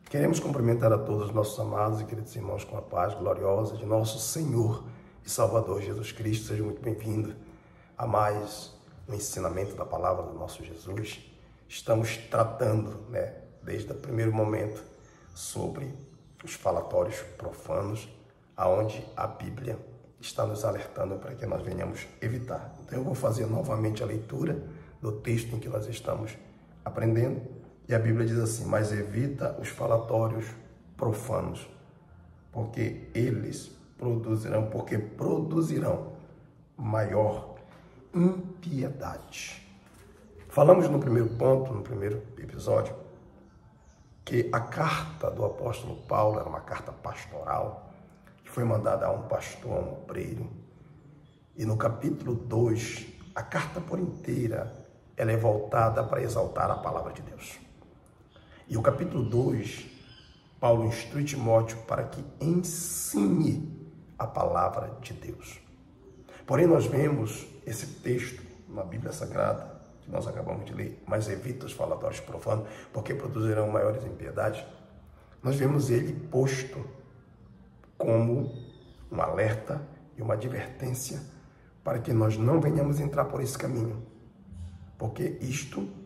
Queremos cumprimentar a todos os nossos amados e queridos irmãos com a paz gloriosa de nosso Senhor e Salvador Jesus Cristo. Seja muito bem-vindo a mais um ensinamento da palavra do nosso Jesus. Estamos tratando, desde o primeiro momento, sobre os falatórios profanos, aonde a Bíblia está nos alertando para que nós venhamos evitar. Então eu vou fazer novamente a leitura do texto em que nós estamos aprendendo. E a Bíblia diz assim: mas evita os falatórios profanos, porque produzirão maior impiedade. Falamos no primeiro ponto, no primeiro episódio, que a carta do apóstolo Paulo era uma carta pastoral, que foi mandada a um pastor, a um obreiro. E no capítulo 2, a carta por inteira, ela é voltada para exaltar a palavra de Deus. E o capítulo 2, Paulo instrui Timóteo para que ensine a palavra de Deus. Porém, nós vemos esse texto na Bíblia Sagrada, que nós acabamos de ler, mas evita os falatórios profanos, porque produzirão maiores impiedades. Nós vemos ele posto como um alerta e uma advertência para que nós não venhamos entrar por esse caminho, porque isto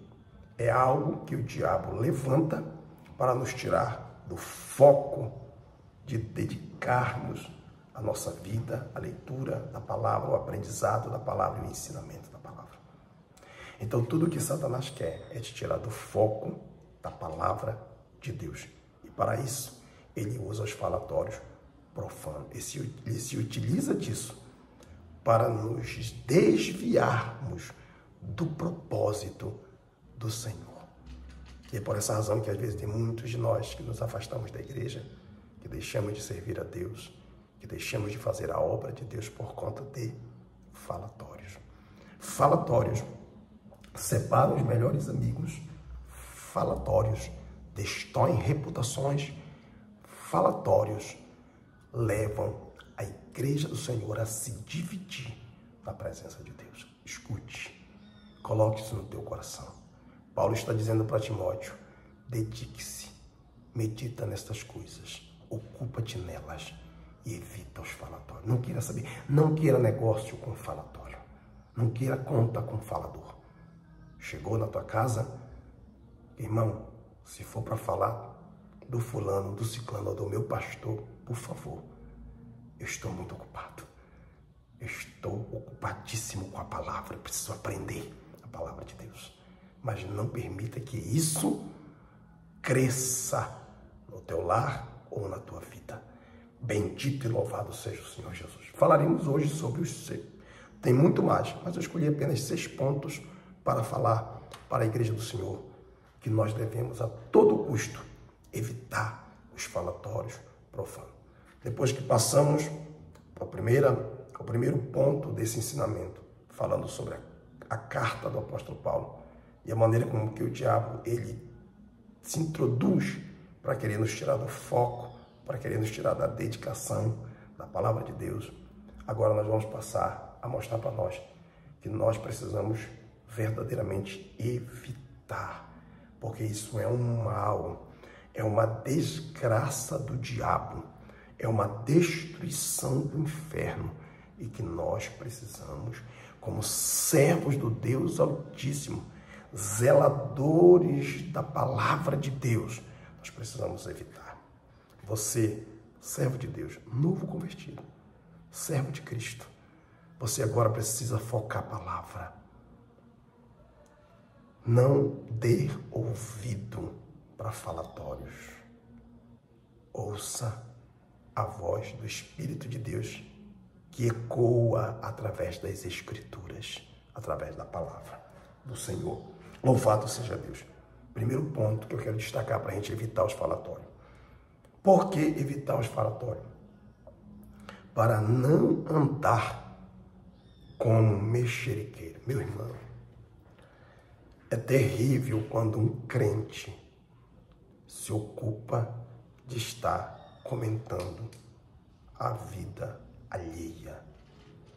é algo que o diabo levanta para nos tirar do foco de dedicarmos a nossa vida à leitura da palavra, ao aprendizado da palavra e ao ensinamento da palavra. Então, tudo que Satanás quer é te tirar do foco da palavra de Deus. E para isso, ele usa os falatórios profanos. Ele se utiliza disso para nos desviarmos do propósito do Senhor. E é por essa razão que às vezes tem muitos de nós que nos afastamos da igreja, que deixamos de servir a Deus, que deixamos de fazer a obra de Deus por conta de falatórios. Falatórios separam os melhores amigos, falatórios destroem reputações, falatórios levam a igreja do Senhor a se dividir na presença de Deus. Escute. Coloque isso no teu coração. Paulo está dizendo para Timóteo: dedique-se, medita nestas coisas, ocupa-te nelas e evita os falatórios. Não queira saber, não queira negócio com falatório, não queira conta com falador. Chegou na tua casa, irmão, se for para falar do fulano, do ciclano ou do meu pastor, por favor, eu estou muito ocupado. Eu estou ocupadíssimo com a palavra, eu preciso aprender a palavra de Deus. Mas não permita que isso cresça no teu lar ou na tua vida. Bendito e louvado seja o Senhor Jesus. Falaremos hoje sobre os 6. Tem muito mais, mas eu escolhi apenas 6 pontos para falar para a igreja do Senhor, que nós devemos a todo custo evitar os falatórios profanos. Depois que passamos para o primeiro ponto desse ensinamento, falando sobre a carta do apóstolo Paulo e a maneira como que o diabo ele se introduz para querer nos tirar do foco, para querer nos tirar da dedicação da palavra de Deus. Agora nós vamos passar a mostrar para nós que nós precisamos verdadeiramente evitar, porque isso é um mal, é uma desgraça do diabo, é uma destruição do inferno, e que nós precisamos, como servos do Deus Altíssimo, zeladores da palavra de Deus, nós precisamos evitar. Você, servo de Deus, novo convertido, servo de Cristo, você agora precisa focar a palavra. Não dê ouvido para falatórios. Ouça a voz do Espírito de Deus que ecoa através das Escrituras, através da palavra do Senhor. Louvado seja Deus. Primeiro ponto que eu quero destacar para a gente evitar os falatórios. Por que evitar os falatórios? Para não andar como mexeriqueiro. Meu irmão, é terrível quando um crente se ocupa de estar comentando a vida alheia,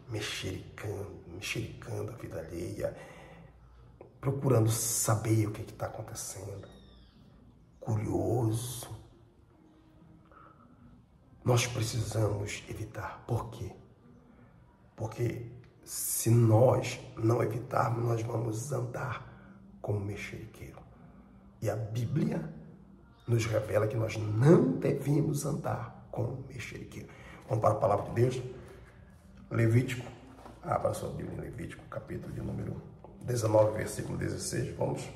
mexericando a vida alheia, procurando saber o que está acontecendo, curioso, nós precisamos evitar. Por quê? Porque se nós não evitarmos, nós vamos andar como mexeriqueiro. E a Bíblia nos revela que nós não devemos andar como mexeriqueiro. Vamos para a palavra de Deus. Levítico, abra sua Bíblia em Levítico, capítulo de número 19, versículo 16. Vamos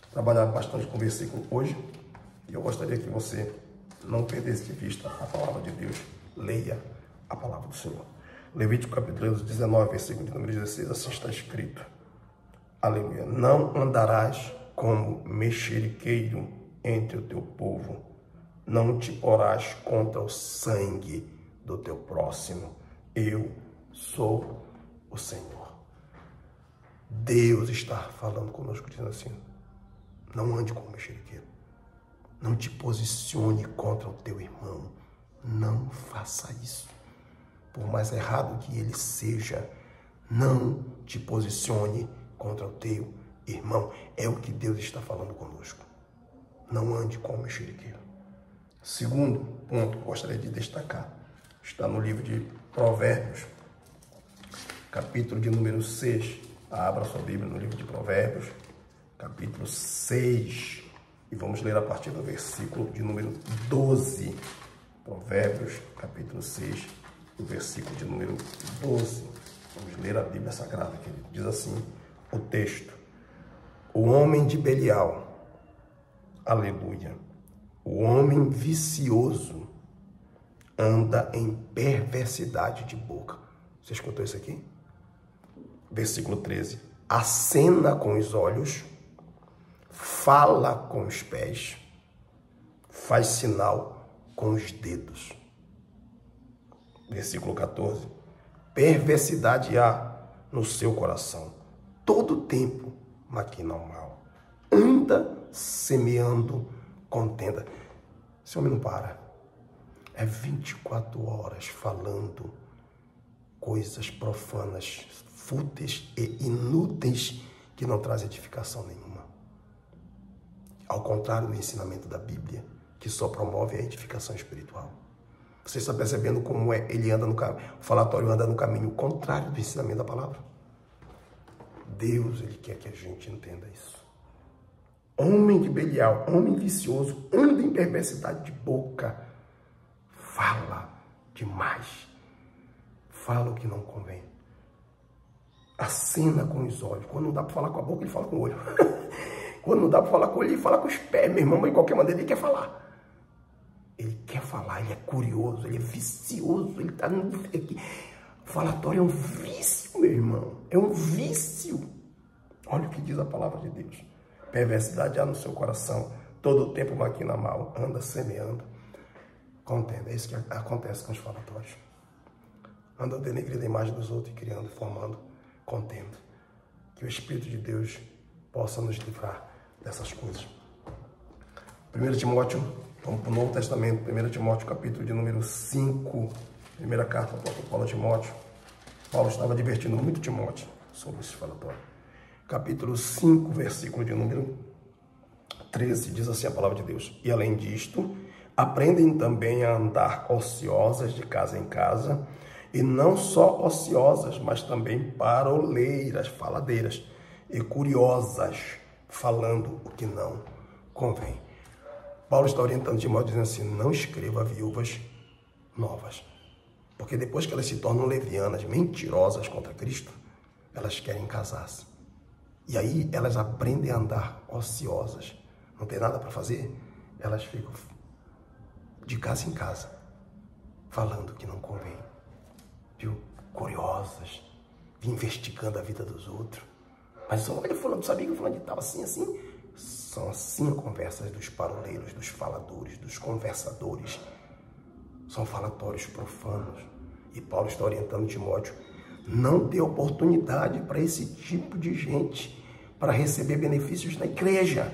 trabalhar bastante com o versículo hoje. E eu gostaria que você não perdesse de vista a palavra de Deus. Leia a palavra do Senhor. Levítico capítulo 19, versículo de número 16, assim está escrito. Aleluia. Não andarás como mexeriqueiro entre o teu povo. Não te porás contra o sangue do teu próximo. Eu sou o Senhor. Deus está falando conosco, dizendo assim, não ande como mexeriqueiro. Não te posicione contra o teu irmão. Não faça isso. Por mais errado que ele seja, não te posicione contra o teu irmão. É o que Deus está falando conosco. Não ande como mexeriqueiro. Segundo ponto que eu gostaria de destacar, está no livro de Provérbios, capítulo de número 6. Abra sua Bíblia no livro de Provérbios, capítulo 6. E vamos ler a partir do versículo de número 12. Provérbios, capítulo 6, o versículo de número 12. Vamos ler a Bíblia Sagrada, que diz assim, o texto. O homem de Belial, aleluia, o homem vicioso anda em perversidade de boca. Você escutou isso aqui? Versículo 13. Acena com os olhos, fala com os pés, faz sinal com os dedos. Versículo 14. Perversidade há no seu coração. Todo tempo maquina o mal. Anda semeando contenda. Esse homem não para. É 24 horas falando coisas profanas, fúteis e inúteis que não trazem edificação nenhuma. Ao contrário do ensinamento da Bíblia, que só promove a edificação espiritual. Você está percebendo como ele anda no caminho, o falatório anda no caminho contrário do ensinamento da palavra? Deus, ele quer que a gente entenda isso. Homem de Belial, homem vicioso, anda em perversidade de boca, fala demais, fala o que não convém. Acena com os olhos. Quando não dá para falar com a boca, ele fala com o olho. Quando não dá para falar com ele, ele fala com os pés, meu irmão, mas de qualquer maneira ele quer falar. Ele quer falar, ele é curioso, ele é vicioso, ele está no... Falatório é um vício, meu irmão, é um vício. Olha o que diz a palavra de Deus. Perversidade há no seu coração, todo o tempo maquina mal, anda semeando contenda. É isso que acontece com os falatórios. Anda denegrindo a imagem dos outros e criando, formando contenda. Que o Espírito de Deus possa nos livrar dessas coisas. 1 Timóteo, vamos para o Novo Testamento, 1 Timóteo, capítulo de número 5, primeira carta do apóstolo Paulo a Timóteo. Paulo estava divertindo muito Timóteo sobre esse falatório. Capítulo 5, versículo de número 13, diz assim a palavra de Deus. E além disto, aprendem também a andar ociosas de casa em casa, e não só ociosas, mas também paroleiras, faladeiras, e curiosas, falando o que não convém. Paulo está orientando Timóteo dizendo assim, não escreva viúvas novas, porque depois que elas se tornam levianas, mentirosas contra Cristo, elas querem casar-se. E aí elas aprendem a andar ociosas, não tem nada para fazer, elas ficam de casa em casa, falando o que não convém, viu? Curiosas, investigando a vida dos outros. Mas olha, fulano, sabia que o fulano estava assim, assim? São assim conversas dos paroleiros, dos faladores, dos conversadores. São falatórios profanos. E Paulo está orientando Timóteo, não dê oportunidade para esse tipo de gente para receber benefícios na igreja.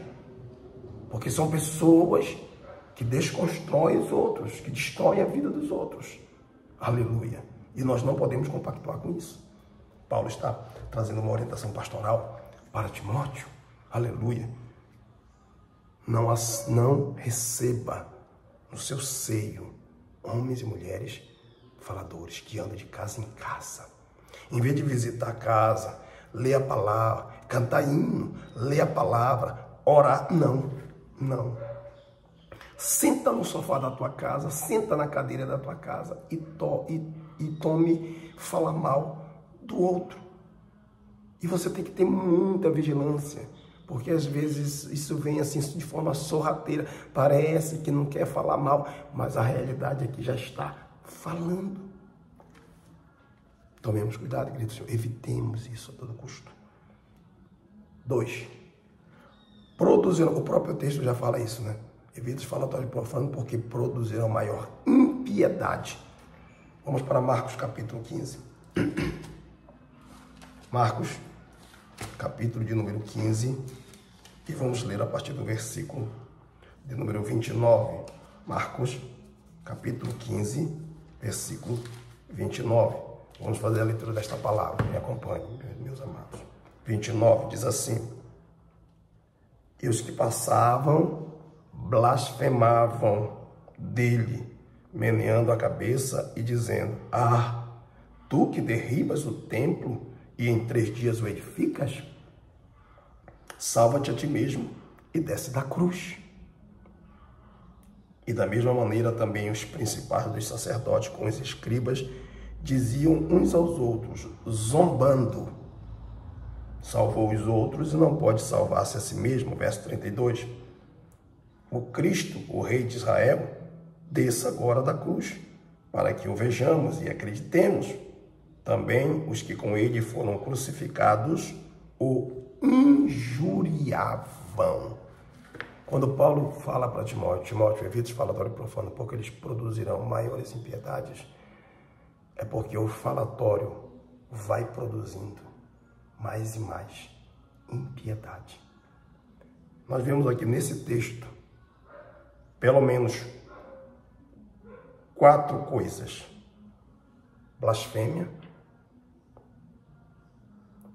Porque são pessoas que desconstroem os outros, que destroem a vida dos outros. Aleluia. E nós não podemos compactuar com isso. Paulo está trazendo uma orientação pastoral para Timóteo. Aleluia. Não receba no seu seio homens e mulheres faladores que andam de casa em casa. Em vez de visitar a casa, ler a palavra, cantar hino, ler a palavra, orar, não. Senta no sofá da tua casa, senta na cadeira da tua casa e fala mal do outro. E você tem que ter muita vigilância, porque às vezes isso vem assim de forma sorrateira, parece que não quer falar mal, mas a realidade é que já está falando. Tomemos cuidado, querido Senhor, evitemos isso a todo custo. 2. Produzirão, o próprio texto já fala isso, né? Evita os falatórios profanos porque produzirão maior impiedade. Vamos para Marcos capítulo 15. Marcos, capítulo de número 15, e vamos ler a partir do versículo de número 29. Marcos, capítulo 15, versículo 29. Vamos fazer a leitura desta palavra, me acompanhem, meus amados. 29 diz assim: e os que passavam blasfemavam dele, meneando a cabeça e dizendo: ah, tu que derribas o templo e em 3 dias o edificas, salva-te a ti mesmo e desce da cruz. E da mesma maneira também os principais dos sacerdotes com os escribas diziam uns aos outros, zombando: salvou os outros e não pode salvar-se a si mesmo. Verso 32. O Cristo, o Rei de Israel, desça agora da cruz, para que o vejamos e acreditemos. Também os que com ele foram crucificados o injuriavam. Quando Paulo fala para Timóteo, evita os falatórios profanos, porque eles produzirão maiores impiedades, é porque o falatório vai produzindo mais e mais impiedade. Nós vemos aqui nesse texto pelo menos 4 coisas: blasfêmia,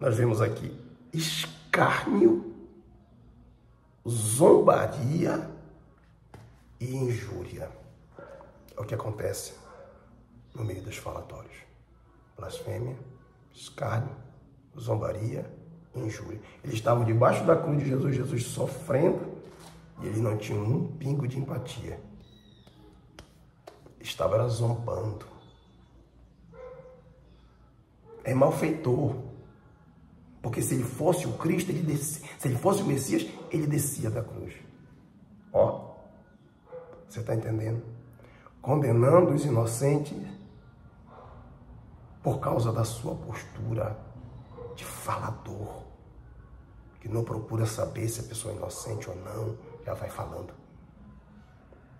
nós vemos aqui escárnio, zombaria e injúria. É o que acontece no meio dos falatórios: blasfêmia, escárnio, zombaria e injúria. Eles estavam debaixo da cruz de Jesus, Jesus sofrendo, e eles não tinham um pingo de empatia. Estava zombando. É malfeitor. Porque se ele fosse o Cristo, ele descia. Se ele fosse o Messias, ele descia da cruz. Ó, você está entendendo? Condenando os inocentes por causa da sua postura de falador, que não procura saber se a pessoa é inocente ou não, já vai falando.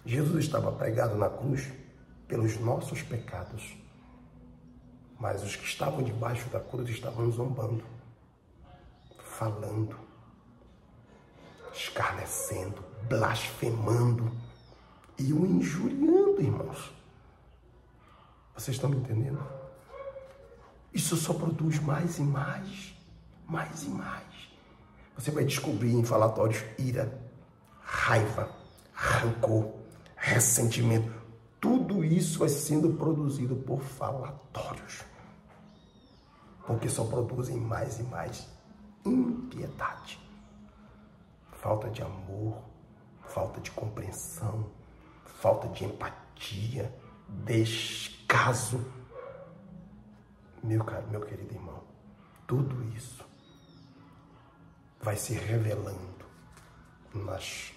Jesus estava pregado na cruz pelos nossos pecados, mas os que estavam debaixo da cruz estavam zombando, falando, escarnecendo, blasfemando e o injuriando, irmãos. Vocês estão me entendendo? Isso só produz mais e mais, mais e mais. Você vai descobrir em falatórios ira, raiva, rancor, ressentimento. Tudo isso vai sendo produzido por falatórios, porque só produzem mais e mais impiedade, falta de amor, falta de compreensão, falta de empatia, descaso. Meu querido irmão, tudo isso vai se revelando nas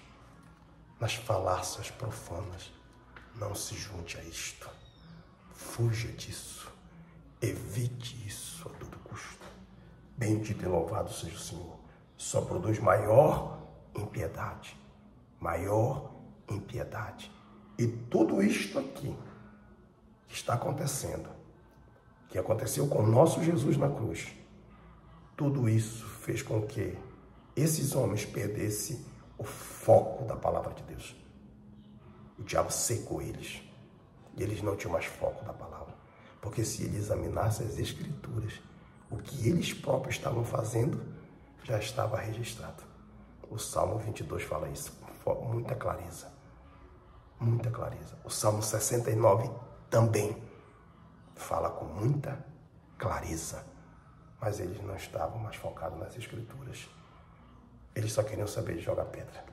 falácias profanas. Não se junte a isto. Fuja disso. Evite isso a todo custo. Bendito e louvado seja o Senhor. Só produz maior impiedade. Maior impiedade. E tudo isto aqui que está acontecendo, que aconteceu com o nosso Jesus na cruz, tudo isso fez com que esses homens perdessem o foco da palavra de Deus. O diabo secou eles. E eles não tinham mais foco da palavra. Porque se eles examinassem as Escrituras, o que eles próprios estavam fazendo já estava registrado. O Salmo 22 fala isso com muita clareza. muita clareza. O Salmo 69 também fala com muita clareza. Mas eles não estavam mais focados nas Escrituras. Eles só queriam saber de jogar pedra.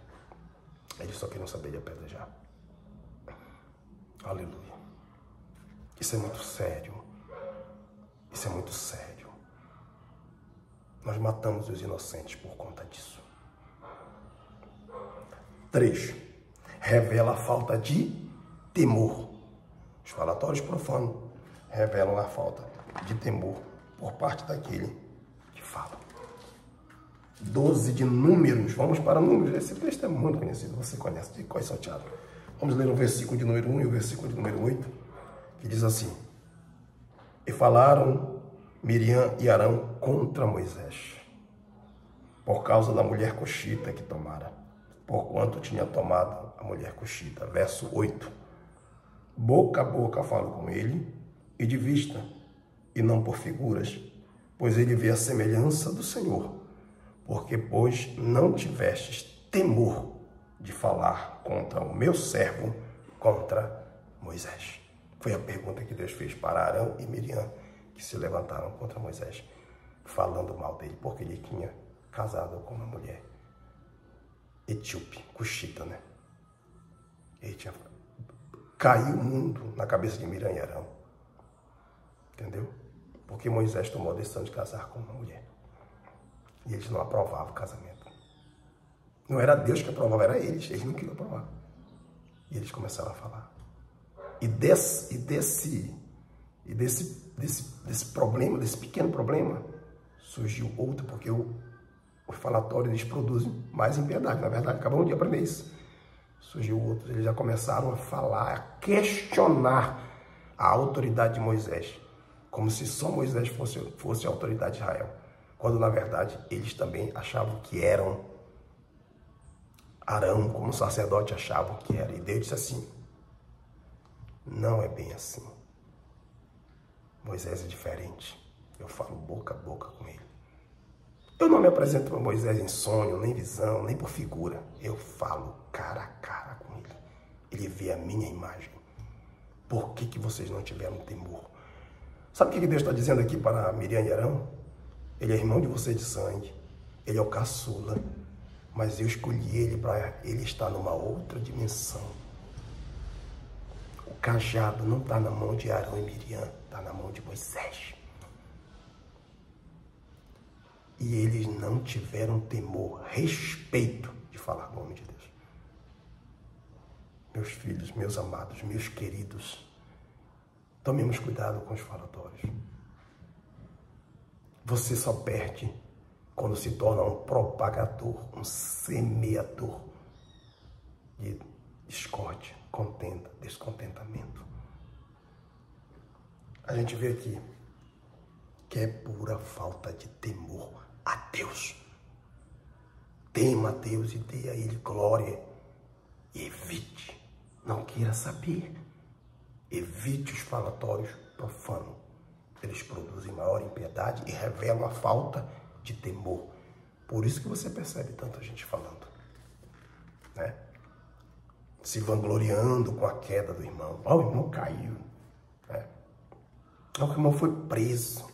Eles só queriam saber de apedrejar. Aleluia. Isso é muito sério. Isso é muito sério. Nós matamos os inocentes por conta disso. 3. Revela a falta de temor. Os falatórios profanos revelam a falta de temor por parte daquele que fala. 12 de Números. Vamos para Números. Esse texto é muito conhecido. Você conhece de cor salteado. Vamos ler o versículo de número 1 e o versículo de número 8, que diz assim: E falaram Miriam e Arão contra Moisés, por causa da mulher cuxita que tomara, porquanto tinha tomado a mulher cuxita. Verso 8. Boca a boca falo com ele, e de vista, e não por figuras, pois ele vê a semelhança do Senhor, porque, pois, não tivestes temor de falar contra o meu servo, contra Moisés. Foi a pergunta que Deus fez para Arão e Miriam, que se levantaram contra Moisés, falando mal dele, porque ele tinha casado com uma mulher etíope, cuxita, né? Ele tinha... Caiu o mundo na cabeça de Miriam e Arão. Entendeu? Porque Moisés tomou a decisão de casar com uma mulher. E eles não aprovavam o casamento. Não era Deus que aprovava, era eles. Eles não queriam aprovar. E eles começaram a falar. E desse problema, desse pequeno problema, surgiu outro, porque os falatórios eles produzem mais impiedade. Na verdade, acabamos de aprender isso. Surgiu outro. Eles já começaram a falar, a questionar a autoridade de Moisés, como se só Moisés fosse a autoridade de Israel, quando na verdade eles também achavam que eram. Arão, como sacerdote, achavam que era. E Deus disse assim: não é bem assim. Moisés é diferente. Eu falo boca a boca com ele. Eu não me apresento para Moisés em sonho, nem visão, nem por figura. Eu falo cara a cara com ele. Ele vê a minha imagem. Por que vocês não tiveram temor? Sabe o que Deus está dizendo aqui para Miriam e Arão? Ele é irmão de vocês de sangue. Ele é o caçula. Mas eu escolhi ele para ele estar numa outra dimensão. O cajado não está na mão de Arão e Miriam, está na mão de Moisés. E eles não tiveram temor, respeito de falar no nome de Deus. Meus filhos, meus amados, meus queridos, tomemos cuidado com os falatórios. Você só perde quando se torna um propagador, um semeador de discórdia, contenda, descontentamento. A gente vê aqui que é pura falta de temor a Deus. Tema a Deus e dê a Ele glória. Evite, não queira saber. Evite os falatórios profanos. Eles produzem maior impiedade e revelam a falta de temor. Por isso que você percebe tanta gente falando, né? Se vangloriando com a queda do irmão. O irmão caiu, né? O irmão foi preso.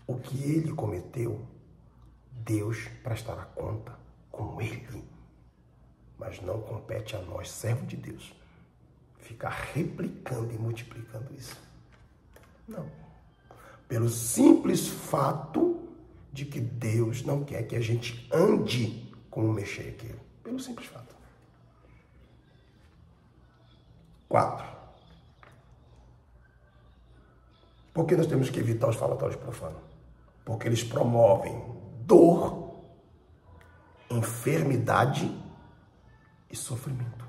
O que ele cometeu, Deus prestará conta com ele. Mas não compete a nós, servo de Deus, ficar replicando e multiplicando isso. Não. Pelo simples fato de que Deus não quer que a gente ande como mexer aquilo. Pelo simples fato. 4. Por que nós temos que evitar os falatórios profanos? Porque eles promovem dor, enfermidade e sofrimento.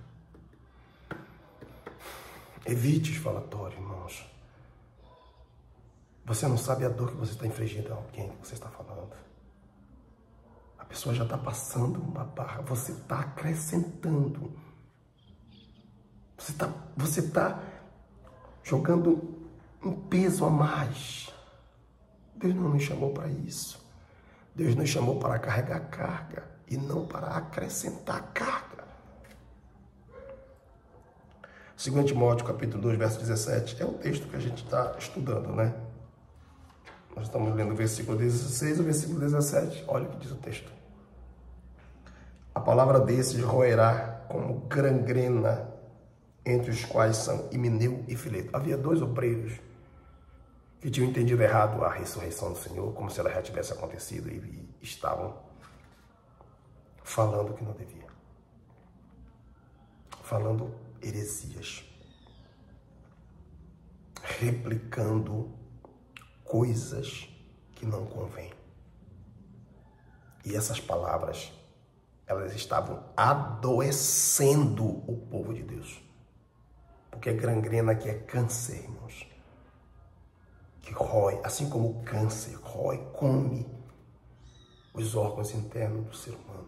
Evite os falatórios, irmãos. Você não sabe a dor que você está infligindo a alguém que você está falando. A pessoa já está passando uma barra, você está acrescentando. Você está jogando um peso a mais. Deus não nos chamou para isso. Deus nos chamou para carregar carga e não para acrescentar carga. 2 Timóteo, capítulo 2, verso 17, é o texto que a gente está estudando, né? Nós estamos lendo o versículo 16 e o versículo 17. Olha o que diz o texto. A palavra desses roerá como gangrena, entre os quais são Himeneu e Fileto. Havia 2 obreiros que tinham entendido errado a ressurreição do Senhor, como se ela já tivesse acontecido, e estavam falando o que não devia. Falando heresias. Replicando coisas que não convêm. E essas palavras, elas estavam adoecendo o povo de Deus. Porque a gangrena aqui é câncer, irmãos. Que rói, assim como o câncer rói, come os órgãos internos do ser humano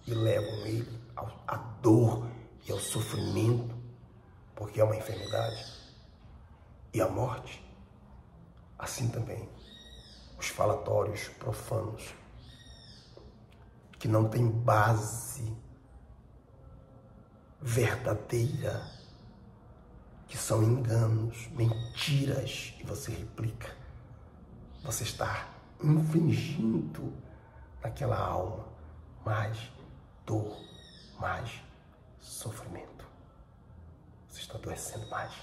e levam ele à dor e ao sofrimento, porque é uma enfermidade, e à morte. Assim também os falatórios profanos, que não têm base verdadeira, que são enganos, mentiras, e você replica. Você está infligindo naquela alma mais dor, mais sofrimento. Você está adoecendo mais.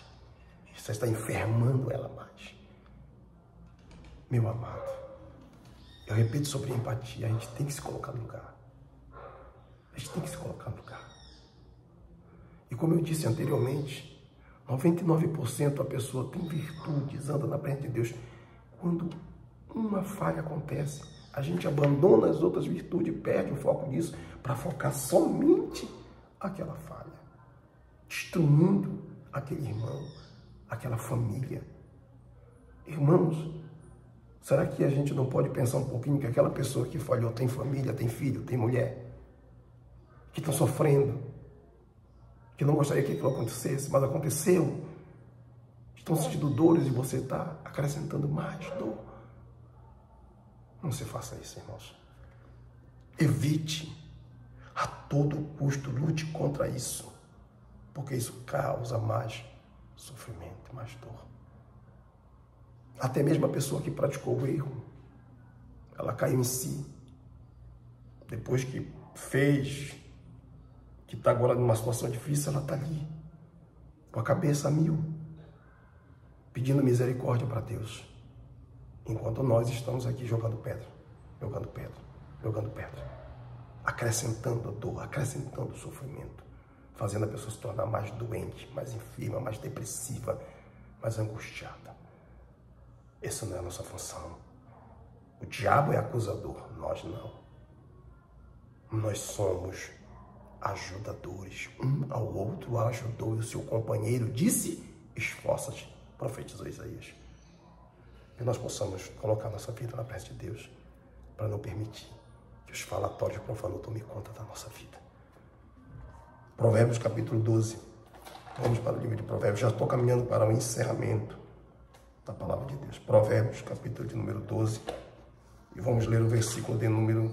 Você está enfermando ela mais. Meu amado, eu repito sobre empatia, a gente tem que se colocar no lugar. A gente tem que se colocar no lugar. E como eu disse anteriormente, 99% a pessoa tem virtudes, anda na presença de Deus. Quando uma falha acontece, a gente abandona as outras virtudes, perde o foco disso para focar somente aquela falha, destruindo aquele irmão, aquela família. Irmãos, será que a gente não pode pensar um pouquinho que aquela pessoa que falhou tem família, tem filho, tem mulher, que estão sofrendo, que não gostaria que aquilo acontecesse, mas aconteceu, estão sentindo dores e você está acrescentando mais dor? Não se faça isso, irmãos. Evite a todo custo, lute contra isso, porque isso causa mais sofrimento, mais dor. Até mesmo a pessoa que praticou o erro, ela caiu em si, depois que fez, que está agora numa situação difícil, ela está ali, com a cabeça a mil, pedindo misericórdia para Deus, enquanto nós estamos aqui jogando pedra, jogando pedra, jogando pedra, acrescentando a dor, acrescentando o sofrimento, fazendo a pessoa se tornar mais doente, mais enferma, mais depressiva, mais angustiada. Essa não é a nossa função. O diabo é acusador, nós não. Nós somos ajudadores. Um ao outro ajudou e o seu companheiro disse: esforça-te, profetizou Isaías. Que nós possamos colocar nossa vida na presença de Deus, para não permitir que os falatórios profanos tomem conta da nossa vida. Provérbios capítulo 12. Vamos para o livro de Provérbios. Já estou caminhando para o encerramento da palavra de Deus. Provérbios capítulo de número 12. E vamos ler o versículo de número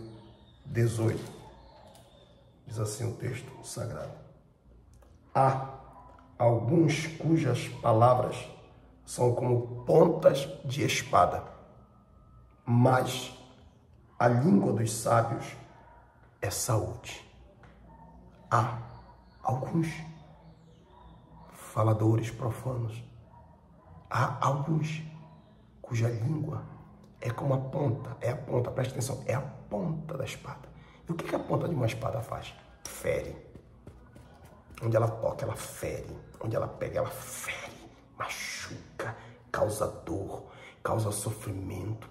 18. Diz assim o texto sagrado: há alguns cujas palavras são como pontas de espada, mas a língua dos sábios é saúde. Há alguns faladores profanos, há alguns cuja língua é como a ponta, presta atenção, é a ponta da espada. E o que a ponta de uma espada faz? Fere. Onde ela toca, ela fere. Onde ela pega, ela fere. Machuca, causa dor, causa sofrimento,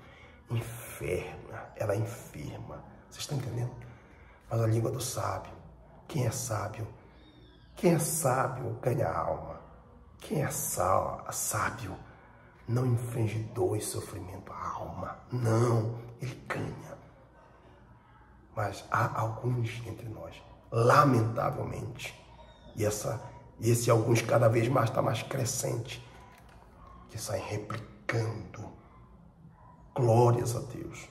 enferma, ela enferma. Vocês estão entendendo? Mas a língua do sábio, quem é sábio? Quem é sábio ganha a alma. Quem é sábio não inflige dor e sofrimento à alma. Não, ele ganha. Mas há alguns entre nós, lamentavelmente, e esse alguns cada vez mais está mais crescente, que saem replicando, glórias a Deus,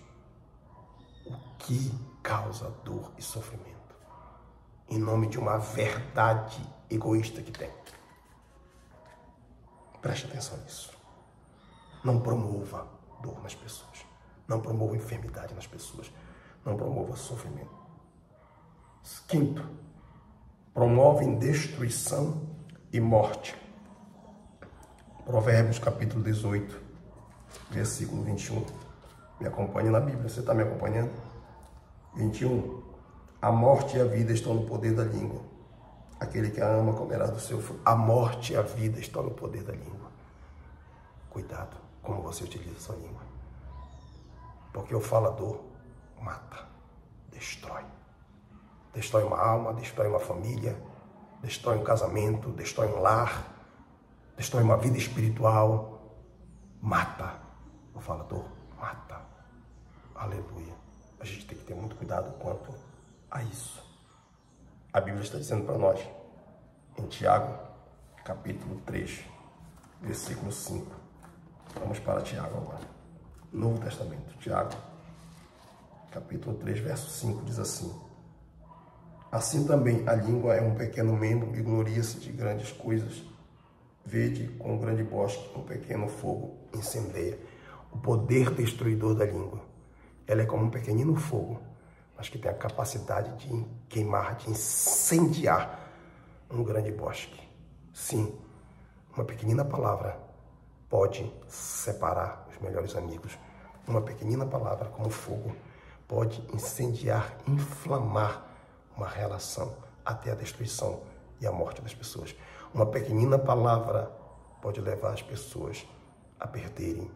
o que causa dor e sofrimento, em nome de uma verdade egoísta que tem. Preste atenção nisso. Não promova dor nas pessoas. Não promova enfermidade nas pessoas. Não promova sofrimento. Quinto, promovem destruição e morte. Provérbios capítulo 18, versículo 21. Me acompanhe na Bíblia, você está me acompanhando? 21. A morte e a vida estão no poder da língua. Aquele que a ama comerá do seu fruto. A morte e a vida estão no poder da língua. Cuidado como você utiliza a sua língua. Porque o falador mata, destrói. Destrói uma alma, destrói uma família, destrói um casamento, destrói um lar, destrói uma vida espiritual. Mata. O falador mata. Aleluia. A gente tem que ter muito cuidado quanto a isso. A Bíblia está dizendo para nós, em Tiago, capítulo 3, versículo 5. Vamos para Tiago agora. Novo Testamento. Tiago, capítulo 3, verso 5, diz assim: assim também a língua é um pequeno membro e gloria-se de grandes coisas. Vede com um grande bosque, um pequeno fogo incendeia. O poder destruidor da língua. Ela é como um pequenino fogo, mas que tem a capacidade de queimar, de incendiar um grande bosque. Sim, uma pequenina palavra pode separar os melhores amigos. Uma pequenina palavra, como fogo, pode incendiar, inflamar uma relação até a destruição e a morte das pessoas. Uma pequenina palavra pode levar as pessoas a perderem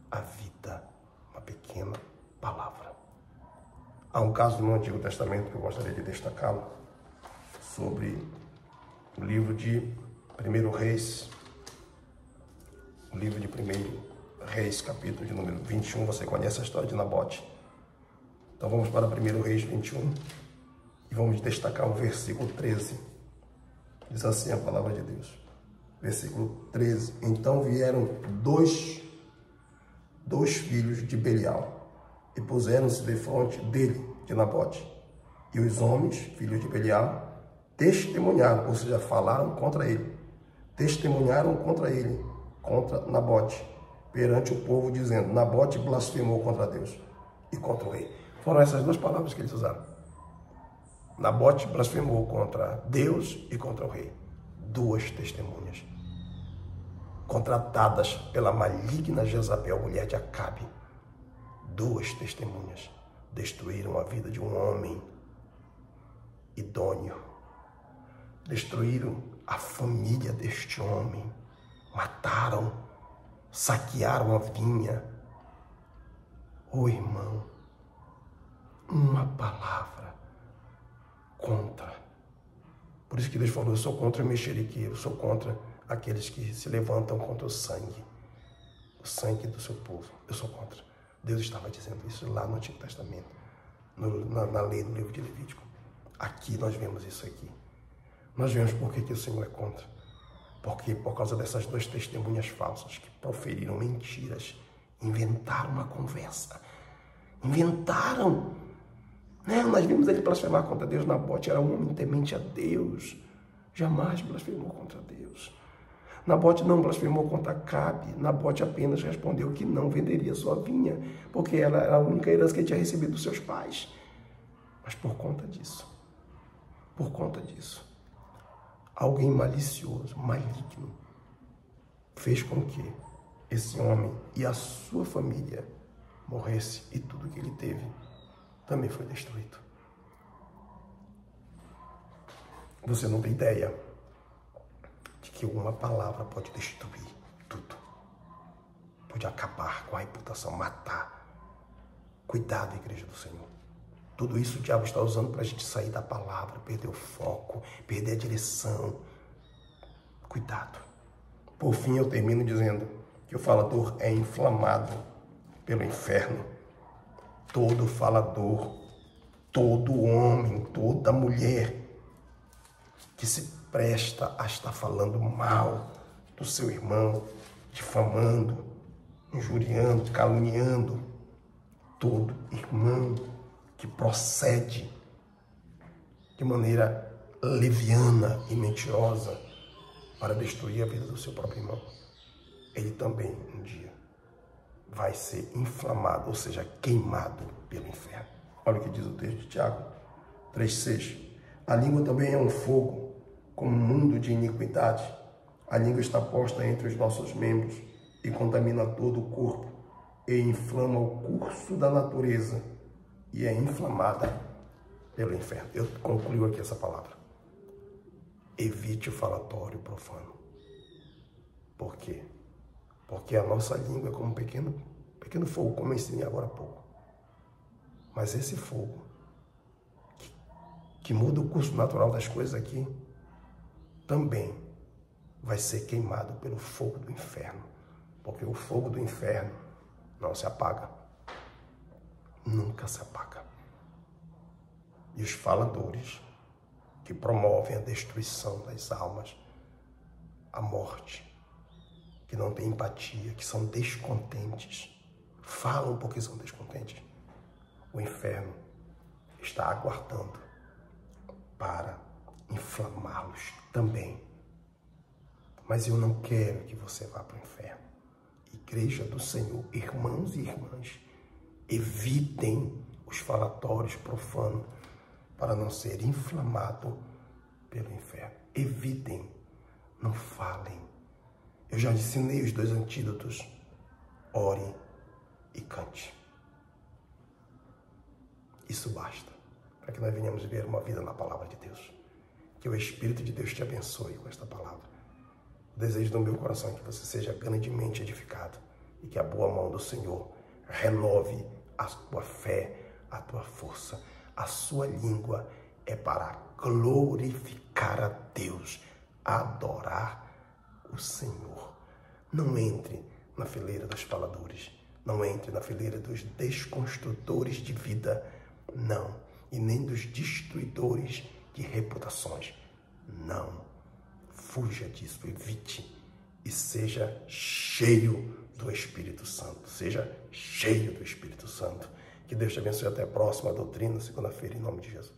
a vida. Uma pequena palavra. Há um caso no Antigo Testamento que eu gostaria de destacá-lo, sobre o livro de 1 Reis. O livro de 1 Reis, capítulo de número 21. Você conhece a história de Nabote. Então vamos para 1 Reis 21 e vamos destacar o versículo 13. Diz assim a palavra de Deus. Versículo 13. Então vieram dois filhos de Belial e puseram-se defronte dele, de Nabote. E os homens, filhos de Belial, testemunharam, ou seja, falaram contra ele. Testemunharam contra ele, contra Nabote, perante o povo, dizendo: Nabote blasfemou contra Deus e contra o rei. Foram essas duas palavras que eles usaram. Nabote blasfemou contra Deus e contra o rei. Duas testemunhas, contratadas pela maligna Jezabel, mulher de Acabe. Duas testemunhas destruíram a vida de um homem idôneo. Destruíram a família deste homem. Mataram, saquearam a vinha. Oh, irmão, uma palavra contra. Por isso que Deus falou: eu sou contra o mexeriqueiro, eu sou contra aqueles que se levantam contra o sangue do seu povo. Eu sou contra. Deus estava dizendo isso lá no Antigo Testamento, na lei, no livro de Levítico. Aqui nós vemos isso aqui. Nós vemos por que o Senhor é contra. Porque por causa dessas duas testemunhas falsas que proferiram mentiras, inventaram uma conversa. Inventaram. Nós vimos ele blasfemar contra Deus. Nabote era um homem temente a Deus. Jamais blasfemou contra Deus. Nabote não blasfemou contra Acabe. Nabote apenas respondeu que não venderia sua vinha, porque ela era a única herança que ele tinha recebido dos seus pais. Mas por conta disso, alguém malicioso, maligno, fez com que esse homem e a sua família morresse, e tudo que ele teve também foi destruído. Você não tem ideia de que uma palavra pode destruir tudo. Pode acabar com a reputação, matar. Cuidado, igreja do Senhor. Tudo isso o diabo está usando para a gente sair da palavra, perder o foco, perder a direção. Cuidado. Por fim, eu termino dizendo que o falador é inflamado pelo inferno. Todo falador, todo homem, toda mulher que se presta a estar falando mal do seu irmão, difamando, injuriando, caluniando, todo irmão que procede de maneira leviana e mentirosa para destruir a vida do seu próprio irmão, ele também um dia vai ser inflamado, ou seja, queimado pelo inferno. Olha o que diz o texto de Tiago 3,6. A língua também é um fogo, como um mundo de iniquidade. A língua está posta entre os nossos membros e contamina todo o corpo e inflama o curso da natureza e é inflamada pelo inferno. Eu concluo aqui essa palavra. Evite o falatório profano. Por quê? Porque a nossa língua é como um pequeno fogo, como eu ensinei agora há pouco. Mas esse fogo, que muda o curso natural das coisas aqui, também vai ser queimado pelo fogo do inferno. Porque o fogo do inferno não se apaga. Nunca se apaga. E os faladores que promovem a destruição das almas, a morte, que não têm empatia, que são descontentes, falam porque são descontentes. O inferno está aguardando para inflamá-los também. Mas eu não quero que você vá para o inferno. Igreja do Senhor, irmãos e irmãs, evitem os falatórios profanos para não ser inflamado pelo inferno. Evitem, não falem. Eu já ensinei os 2 antídotos. Ore e cante. Isso basta para que nós venhamos ver uma vida na palavra de Deus. Que o Espírito de Deus te abençoe com esta palavra. O desejo do meu coração é que você seja grandemente edificado e que a boa mão do Senhor renove a tua fé, a tua força. A sua língua é para glorificar a Deus, adorar o Senhor. Não entre na fileira dos faladores, não entre na fileira dos desconstrutores de vida, não, e nem dos destruidores de reputações, não. Fuja disso, evite e seja cheio do Espírito Santo, seja cheio do Espírito Santo. Que Deus te abençoe. Até a próxima doutrina, segunda-feira, em nome de Jesus.